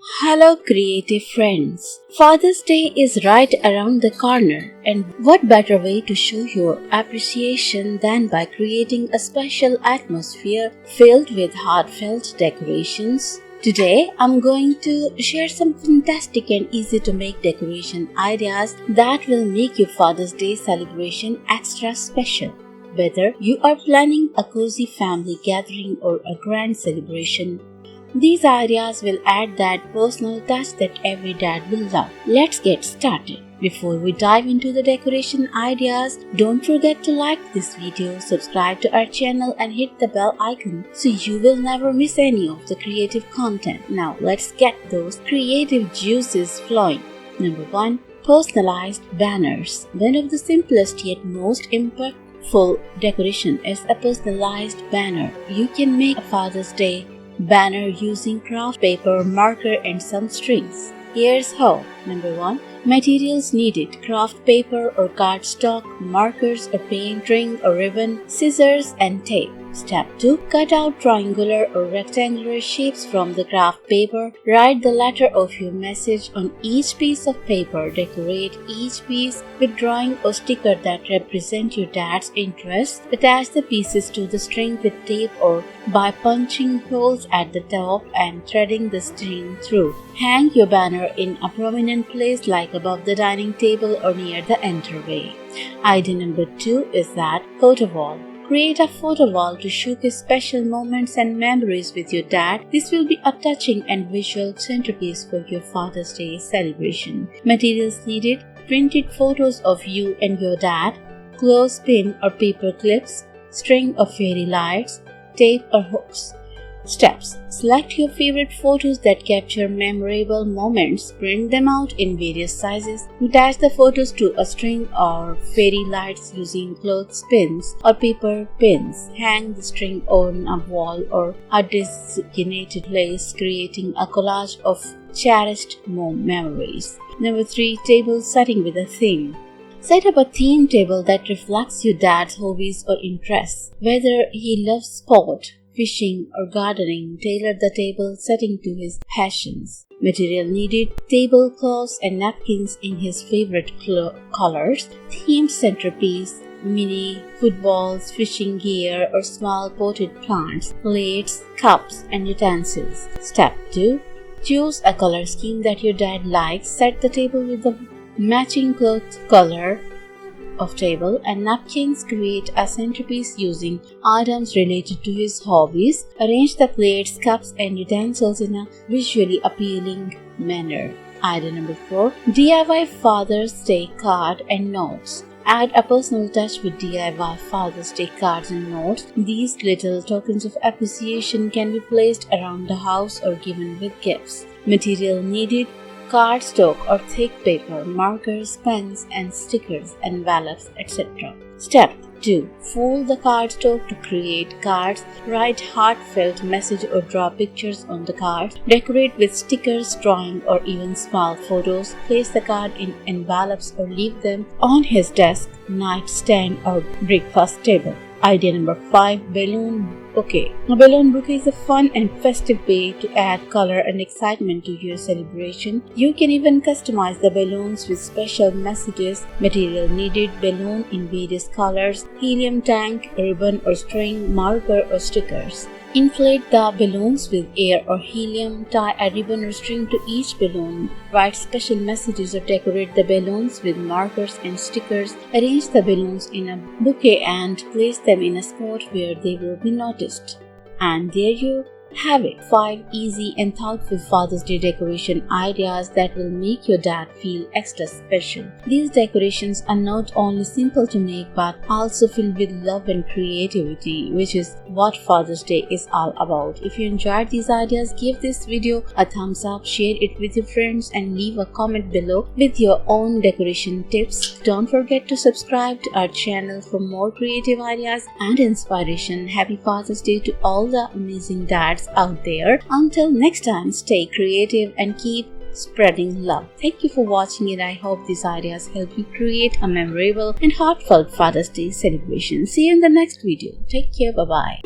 Hello, creative friends. Father's Day is right around the corner, and what better way to show your appreciation than by creating a special atmosphere filled with heartfelt decorations? Today, I'm going to share some fantastic and easy to make decoration ideas that will make your Father's Day celebration extra special. Whether you are planning a cozy family gathering or a grand celebration, these ideas will add that personal touch that every dad will love. Let's get started. Before we dive into the decoration ideas, don't forget to like this video, subscribe to our channel and hit the bell icon so you will never miss any of the creative content. Now let's get those creative juices flowing. Number 1. Personalized banners. One of the simplest yet most impactful decoration is a personalized banner. You can make a Father's Day banner using craft paper, marker and some strings. Here's how. Number 1. Materials needed: craft paper or cardstock, markers, a paint ring or ribbon, scissors and tape. Step 2. Cut out triangular or rectangular shapes from the craft paper. Write the letter of your message on each piece of paper. Decorate each piece with drawing or sticker that represent your dad's interests. Attach the pieces to the string with tape or by punching holes at the top and threading the string through. Hang your banner in a prominent place like above the dining table or near the entryway. Idea number 2 is that photo wall. Create a photo wall to showcase special moments and memories with your dad. This will be a touching and visual centerpiece for your Father's Day celebration. Materials needed: printed photos of you and your dad, clothespin or paper clips, string or fairy lights, tape or hooks. Steps: select your favorite photos that capture memorable moments, print them out in various sizes, attach the photos to a string or fairy lights using clothespins or paper pins, hang the string on a wall or a designated place, creating a collage of cherished memories. Number 3. Table setting with a theme. Set up a theme table that reflects your dad's hobbies or interests. Whether he loves sport, fishing or gardening, tailor the table setting to his passions. Material needed: tablecloths and napkins in his favorite colors, themed centerpiece, mini footballs, fishing gear or small potted plants, plates, cups and utensils. Step 2. Choose a color scheme that your dad likes. Set the table with the matching cloth color of table and napkins. Create a centerpiece using items related to his hobbies. Arrange the plates, cups and utensils in a visually appealing manner. Idea number 4. DIY Father's Day card and notes. Add a personal touch with DIY Father's Day cards and notes. These little tokens of appreciation can be placed around the house or given with gifts. Material needed: cardstock or thick paper, markers, pens and stickers, envelopes, etc. Step 2. Fold the cardstock to create cards. Write heartfelt message or draw pictures on the cards. Decorate with stickers, drawing or even small photos. Place the card in envelopes or leave them on his desk, nightstand or breakfast table. Idea number 5. Balloon bouquet. A balloon bouquet is a fun and festive way to add color and excitement to your celebration. You can even customize the balloons with special messages. Material needed: balloon in various colors, helium tank, ribbon or string, marker or stickers. Inflate the balloons with air or helium. Tie a ribbon or string to each balloon. Write special messages or decorate the balloons with markers and stickers. Arrange the balloons in a bouquet and place them in a spot where they will be noticed. And there you have it. 5 easy and thoughtful Father's Day decoration ideas that will make your dad feel extra special. These decorations are not only simple to make but also filled with love and creativity, which is what Father's Day is all about. If you enjoyed these ideas, give this video a thumbs up, share it with your friends and leave a comment below with your own decoration tips. Don't forget to subscribe to our channel for more creative ideas and inspiration. Happy Father's Day to all the amazing dads out there. Until next time, stay creative and keep spreading love. Thank you for watching and I hope these ideas help you create a memorable and heartfelt Father's Day celebration. See you in the next video. Take care. Bye-bye.